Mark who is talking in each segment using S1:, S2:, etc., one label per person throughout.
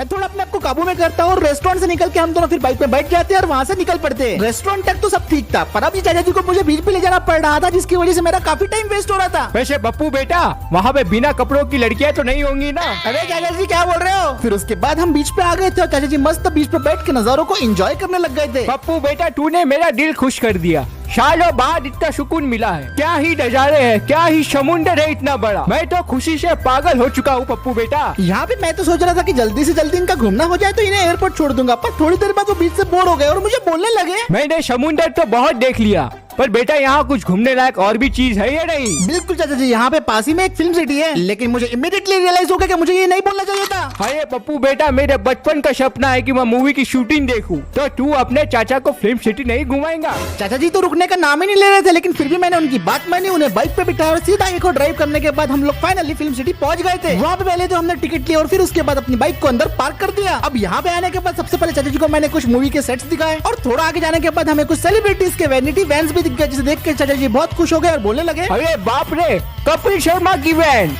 S1: मैं थोड़ा अपने आप को काबू में करता हूँ और रेस्टोरेंट से निकल के हम दोनों फिर बाइक पे बैठ जाते हैं और वहाँ से निकल पड़ते हैं। रेस्टोरेंट तक तो सब ठीक था, पर अब ये चाचा जी को मुझे बीच पे ले जाना पड़ रहा था, जिसकी वजह से मेरा काफी टाइम वेस्ट हो रहा था।
S2: वैसे पप्पू बेटा, वहाँ पे बिना कपड़ों की लड़कियाँ तो नहीं होंगी ना?
S1: अरे चाचा जी क्या बोल रहे हो? फिर उसके बाद हम बीच पे आ गए थे और चाचा जी मस्त बीच पे बैठ के नजारों को एंजॉय करने लग गए थे।
S2: पप्पू बेटा, तूने मेरा दिल खुश कर दिया। सालों बाद इतना सुकून मिला है। क्या ही नजारे हैं, क्या ही समुंदर है इतना बड़ा। मैं तो खुशी से पागल हो चुका हूँ पप्पू बेटा।
S1: यहाँ पे मैं तो सोच रहा था कि जल्दी से जल्दी इनका घूमना हो जाए तो इन्हें एयरपोर्ट छोड़ दूंगा, पर थोड़ी देर बाद वो बीच से बोर हो गए और मुझे बोलने लगे।
S2: मैंने समुंदर तो बहुत देख लिया, पर बेटा यहाँ कुछ घूमने लायक और भी चीज है या नहीं?
S1: बिल्कुल चाचा जी, यहाँ पे पास ही में एक फिल्म सिटी है, लेकिन मुझे इमीडिएटली रियलाइज हो गया कि मुझे ये नहीं बोलना चाहिए था।
S2: अरे पप्पू बेटा, मेरे बचपन का सपना है कि मैं मूवी की शूटिंग देखूं, तो तू अपने चाचा को फिल्म सिटी नहीं घुमाएगा?
S1: चाचा जी तो रुकने का नाम ही नहीं ले रहे थे, लेकिन फिर भी मैंने उनकी बात मानी, उन्हें बाइक पे बिठाया और सीधा एक और ड्राइव करने के बाद हम लोग फाइनली फिल्म सिटी पहुंच गए थे। वहाँ पे पहले तो हमने टिकट लिया और फिर उसके बाद अपनी बाइक को अंदर पार्क कर दिया। अब यहाँ पे आने के बाद सबसे पहले चाचा जी को मैंने कुछ मूवी के सेट्स दिखाए और थोड़ा आगे जाने के बाद हमें कुछ सेलिब्रिटीज के वैनिटी वैन्स भी दिख गए, जिसे देख के चाचा जी बहुत खुश हो गए और बोलने लगे,
S2: अरे बाप रे, कपिल शर्मा की वैन।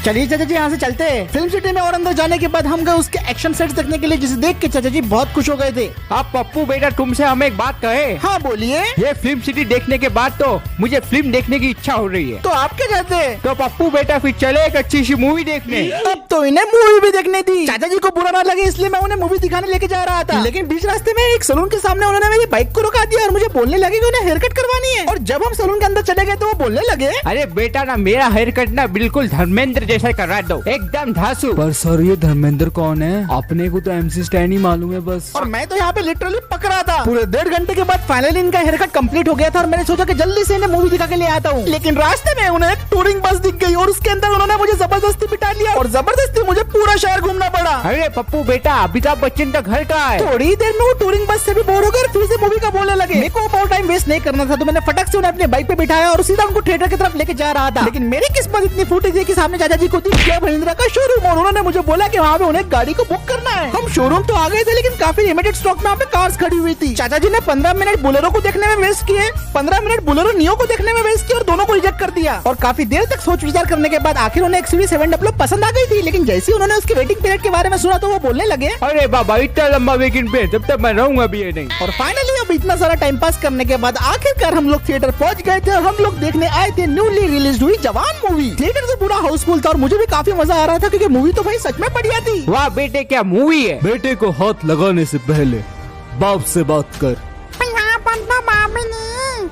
S1: चलिए चाचा जी यहाँ से चलते हैं फिल्म सिटी में। और अंदर जाने के बाद हम गए उसके एक्शन सेट्स देखने के लिए, जिसे देख के चाचा जी बहुत खुश हो गए थे।
S2: अब पप्पू बेटा, तुमसे हम एक बात कहे?
S1: हाँ बोलिए।
S2: ये फिल्म सिटी देखने के बाद तो मुझे फिल्म देखने की इच्छा हो रही है।
S1: तो आप क्या चाहते हैं?
S2: तो पप्पू बेटा फिर चले एक अच्छी सी मूवी देखने।
S1: अब तो इन्हें मूवी भी देखनी थी। चाचा जी को बुरा ना लगे इसलिए मैं उन्हें मूवी दिखाने लेके जा रहा था, लेकिन बीच रास्ते में एक सलून के सामने उन्होंने मेरी बाइक को रुका दिया और मुझे बोलने लगे कि उन्हें हेयर कट करवानी है। और जब हम सलून के अंदर चले गए तो वो बोलने लगे,
S2: अरे बेटा ना, मेरा हेयर कट ना बिल्कुल धर्मेंद्र जैसा करा दो, एकदम धांसू।
S3: पर सर ये धर्मेंद्र कौन है? अपने को तो MC स्टैन ही मालूम है बस।
S1: और मैं तो यहाँ पे लिटरली पक रहा था। पूरे 1.5 घंटे के बाद फाइनली इनका हेयर कट कंप्लीट हो गया था और मैंने सोचा कि जल्दी से इन्हें मूवी दिखा के ले आता हूँ, लेकिन रास्ते में उन्हें एक टूरिंग बस दिख गई और उसके अंदर उन्होंने मुझे जबरदस्ती बिठा लिया और जबरदस्ती मुझे पूरा शहर घूमना पड़ा।
S2: अरे पप्पू बेटा, अमिताभ बच्चन का घर कहाँ है?
S1: थोड़ी देर में वो टूरिंग बस से भी बोर हो गए, फिर से मूवी का बोलने लगे। मेरे को बहुत टाइम वेस्ट नहीं करना था, तो मैंने फटक से उन्हें अपने बाइक पे बिठाया और सीधा उनको थिएटर की तरफ लेके जा रहा था। लेकिन मेरी किस्मत इतनी फूटी थी कि सामने चाचा जी को दिख गया महिंद्रा का शोरूम और उन्होंने मुझे बोला कि वहाँ पे उन्हें गाड़ी को बुक करना है। हम शोरूम तो आ गए थे, लेकिन काफी लिमिटेड स्टॉक में वहाँ पे कार्स खड़ी हुई थी। चाचा जी ने 15 मिनट बोलेरो को देखने में वेस्ट किए, 15 मिनट बोलेरो नियो को देखने में वेस्ट किए और दोनों को रिजेक्ट कर दिया। और काफी देर तक सोच विचार करने के बाद आखिर उन्हें XUV 700 पसंद आ गई थी, लेकिन जैसे ही उन्होंने उसके वेटिंग पीरियड के बारे में सुना तो वो बोलने लगे,
S2: अरे बाबा, इतना लंबा वेटिंग पे जब तक मैं रहूंगा भी ये नहीं।
S1: और फाइनली अब इतना सारा टाइम पास करने के बाद आखिरकार हम लोग थिएटर पहुंच गए थे और हम लोग देखने आए थे न्यूली रिलीज हुई जवान मूवी। थिएटर से पूरा हाउसफुल था और मुझे भी काफी मजा आ रहा था, क्योंकि मूवी तो भाई सच में बढ़िया थी।
S2: वाह बेटे, क्या मूवी है।
S3: बेटे को हाथ लगाने से पहले बाप से बात कर।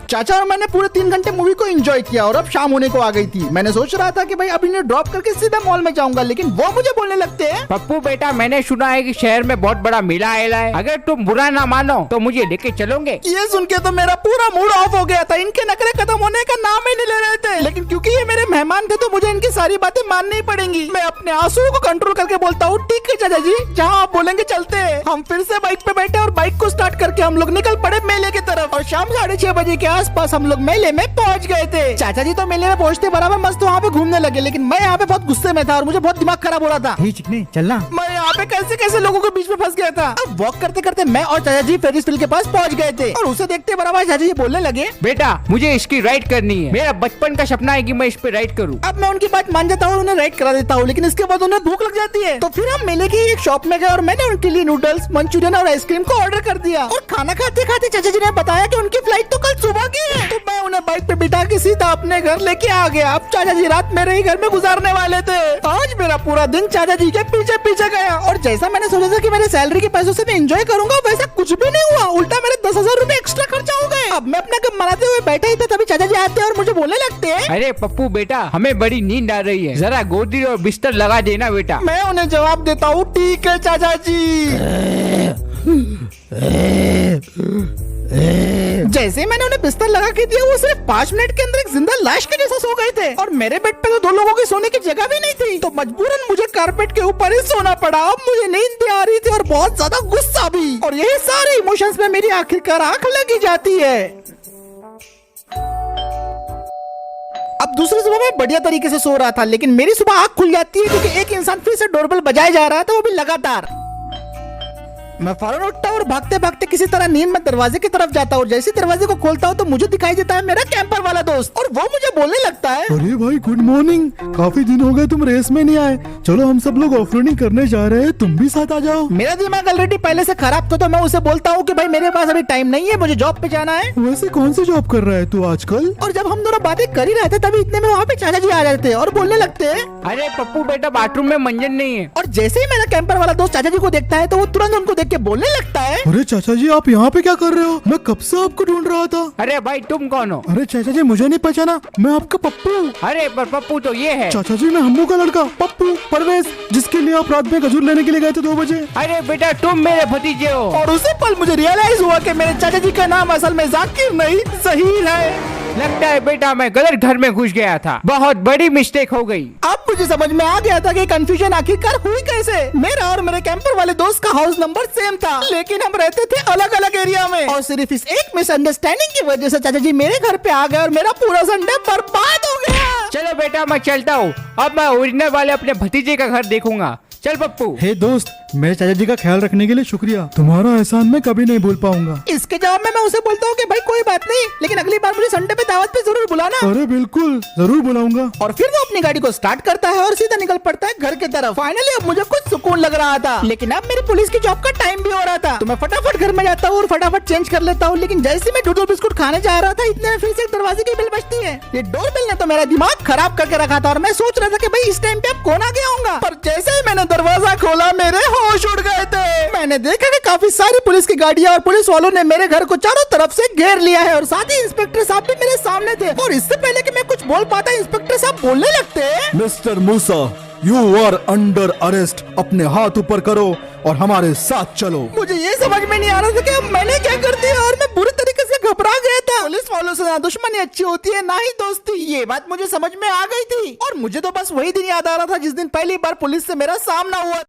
S1: चाचा और मैंने पूरे 3 घंटे मूवी को एंजॉय किया और अब शाम होने को आ गई थी। मैंने सोच रहा था कि भाई अब इन्हें ड्रॉप करके सीधा मॉल में जाऊंगा, लेकिन वो मुझे बोलने लगते हैं,
S2: पप्पू बेटा, मैंने सुना है कि शहर में बहुत बड़ा मेला आया है, अगर तुम बुरा ना मानो तो मुझे लेके चलोगे?
S1: ये सुन के तो मेरा पूरा मूड ऑफ हो गया था। इनके नखरे खत्म होने का नाम ही नहीं ले रहे थे, लेकिन क्योंकि ये मेरे मेहमान थे तो मुझे इनकी सारी बातें माननी ही पड़ेंगी। मैं अपने आंसुओं को कंट्रोल करके बोलता हूँ, ठीक है चाचा जी, जहाँ आप बोलेंगे चलते हैं। हम फिर से बाइक पे बैठे और बाइक को स्टार्ट करके हम लोग निकल पड़े मेले की तरफ और शाम 6:30 बजे के आसपास हम लोग मेले में पहुंच गए थे। चाचा जी तो मेले में पहुंचते बराबर मस्त वहाँ पे घूमने लगे, लेकिन मैं यहाँ पे बहुत गुस्से में था और मुझे बहुत दिमाग खराब हो रहा था।
S3: चिकने चलना।
S1: मैं यहाँ पे कैसे कैसे लोगों के बीच में फंस गया था। अब वॉक करते करते मैं और चाचा जी फेरिस व्हील के पास पहुँच गए थे और उसे देखते बराबर चाचा जी बोलने लगे,
S2: बेटा मुझे इसकी राइड करनी है, मेरा बचपन का सपना है कि मैं इस पे राइड करूँ।
S1: अब मैं उनकी बात मान जाता हूँ, उन्हें राइड करा देता हूँ, लेकिन इसके बाद उन्हें भूख लग जाती है। तो फिर हम मेले की एक शॉप में गए और मैंने उनके लिए नूडल्स, मंचूरियन और आइसक्रीम को ऑर्डर कर दिया। और खाना खाते खाते चाचा जी ने बताया कि उनकी फ्लाइट तो कल सुबह की है। तो मैं उन्हें बाइक पे बिठा के सीधा अपने घर लेके आ गया। अब चाचा जी रात मेरे ही घर में गुजारने वाले थे। आज मेरा पूरा दिन चाचा जी के पीछे पीछे गया और जैसा मैंने सोचा था कि मेरे सैलरी के पैसों से मैं एंजॉय करूंगा, वैसा कुछ भी नहीं हुआ। उल्टा मेरे 10,000 रूपए एक्स्ट्रा खर्चा हो गए। अब मैं अपना कम मनाते हुए बैठा ही था, तभी चाचा जी आते हैं और मुझे बोलने लगते हैं,
S2: अरे पप्पू बेटा, हमें बड़ी नींद आ रही है, जरा गोदी और बिस्तर लगा देना बेटा।
S1: मैं उन्हें जवाब देता हूँ, ठीक है चाचा जी। जैसे मैंने उन्हें बिस्तर लगा के दिया, वो सिर्फ 5 मिनट के अंदर एक जिंदा लाश के जैसा सो गए थे और मेरे बेड पे तो 2 लोगों की सोने की जगह भी नहीं थी, तो मजबूरन मुझे कारपेट के ऊपर ही सोना पड़ा। अब मुझे नींद भी आ रही थी और बहुत ज्यादा गुस्सा भी, और यही सारे इमोशंस में मेरी आखिरकार आंख लगी जाती है। अब दूसरी सुबह मैं बढ़िया तरीके से सो रहा था, लेकिन मेरी सुबह आंख खुल जाती है क्योंकि एक इंसान फिर से डोरबेल बजाया जा रहा था, वो भी लगातार। मैं फौरन उठता हूँ और भागते भागते किसी तरह नींद में दरवाजे की तरफ जाता हूँ। जैसे दरवाजे को खोलता हूँ तो मुझे दिखाई देता है मेरा कैंपर वाला दोस्त, और वो मुझे बोलने लगता है,
S4: अरे भाई गुड मॉर्निंग, काफी दिन हो गए तुम रेस में नहीं आए। चलो हम सब लोग ऑफ रोडिंग करने जा रहे हैं, तुम भी साथ आ जाओ।
S1: मेरा दिमाग ऑलरेडी पहले से खराब था, तो मैं उसे बोलता हूँ कि भाई मेरे पास अभी टाइम नहीं है, मुझे जॉब पे जाना है।
S4: वैसे कौन सी जॉब कर रहा है तू आजकल?
S1: और जब हम दोनों बातें कर ही रहे थे तभी इतने में वहाँ पे चाचा जी आ जाते हैं और बोलने लगते हैं,
S2: अरे पप्पू बेटा बाथरूम में मंजन नहीं है।
S1: और जैसे ही मेरा कैंपर वाला दोस्त चाचा जी को देखता है तो वो तुरंत उनको देख के बोलने लगता है,
S4: अरे चाचा जी आप यहाँ पे क्या कर रहे हो? मैं कब से आपको ढूंढ रहा था।
S2: अरे भाई तुम कौन हो?
S4: अरे चाचा जी मुझे नहीं पहचाना, मैं आपका पप्पू।
S2: अरे पर पप्पू तो ये है।
S4: चाचा जी मैं हम्मू का लड़का पप्पू परवेज, जिसके लिए आप रात में खजूर लेने के लिए गए थे 2 बजे।
S2: अरे बेटा तुम मेरे भतीजे हो।
S1: और उसी पल मुझे रियलाइज हुआ कि मेरे चाचा जी का नाम असल में जाकिर नहीं ज़हीर है।
S2: लगता है बेटा मैं गलत घर में घुस गया था, बहुत बड़ी मिस्टेक हो गई।
S1: अब मुझे समझ में आ गया था कि कंफ्यूजन आखिरकार हुई कैसे। मेरा और मेरे कैंपर वाले दोस्त का हाउस नंबर सेम था, लेकिन हम रहते थे अलग अलग एरिया में, और सिर्फ इस एक मिसअंडरस्टैंडिंग की वजह से चाचा जी मेरे घर पे आ गए और मेरा पूरा संडे बर्बाद हो गया।
S2: चलो बेटा मैं चलता हूँ, अब मैं ओरिजिनल वाले अपने भतीजे का घर देखूंगा। चल पप्पू।
S4: हे दोस्त, मेरे चाचा जी का ख्याल रखने के लिए शुक्रिया, तुम्हारा एहसान मैं कभी नहीं भूल पाऊंगा।
S1: इसके जवाब में मैं उसे बोलता हूँ कि भाई कोई बात नहीं, लेकिन अगली बार मुझे संडे पे दावत पे जरूर बुलाना।
S4: अरे बिल्कुल जरूर बुलाऊंगा।
S1: और फिर वो अपनी गाड़ी को स्टार्ट करता है और सीधा निकल पड़ता है घर की तरफ। फाइनली अब मुझे कुछ सुकून लग रहा था, लेकिन अब मेरी पुलिस की जॉब का टाइम भी हो रहा था, तो मैं फटाफट घर में जाता हूँ और फटाफट चेंज कर लेता हूँ। लेकिन जैसे मैं डूडल बिस्कुट खाने जा रहा था, इतने में फिर से दरवाजे की बेल बजती है। ये डोर बेल ने तो मेरा दिमाग खराब करके रखा था, और मैं सोच रहा था कि भाई इस टाइम पे अब कौन आ गया होगा। पर जैसे ही मैंने दरवाजा खोला मेरे होश उड़ गए थे। मैंने देखा कि काफी सारी पुलिस की गाड़ियां और पुलिस वालों ने मेरे घर को चारों तरफ से घेर लिया है, और साथ ही इंस्पेक्टर साहब भी मेरे सामने थे। और इससे पहले कि मैं कुछ बोल पाता, इंस्पेक्टर साहब बोलने लगते हैं,
S4: mister Musa, you are under arrest, अपने हाथ ऊपर करो और हमारे साथ चलो।
S1: मुझे ये समझ में नहीं आ रहा था कि अब मैंने क्या कर दिया, और मैं बुरी तरीके से घबरा गया था। पुलिस वालों से ना दुश्मनी अच्छी होती है ना ही दोस्ती, ये बात मुझे समझ में आ गई थी। और मुझे तो बस वही दिन याद आ रहा था जिस दिन पहली बार पुलिस से मेरा सामना हुआ।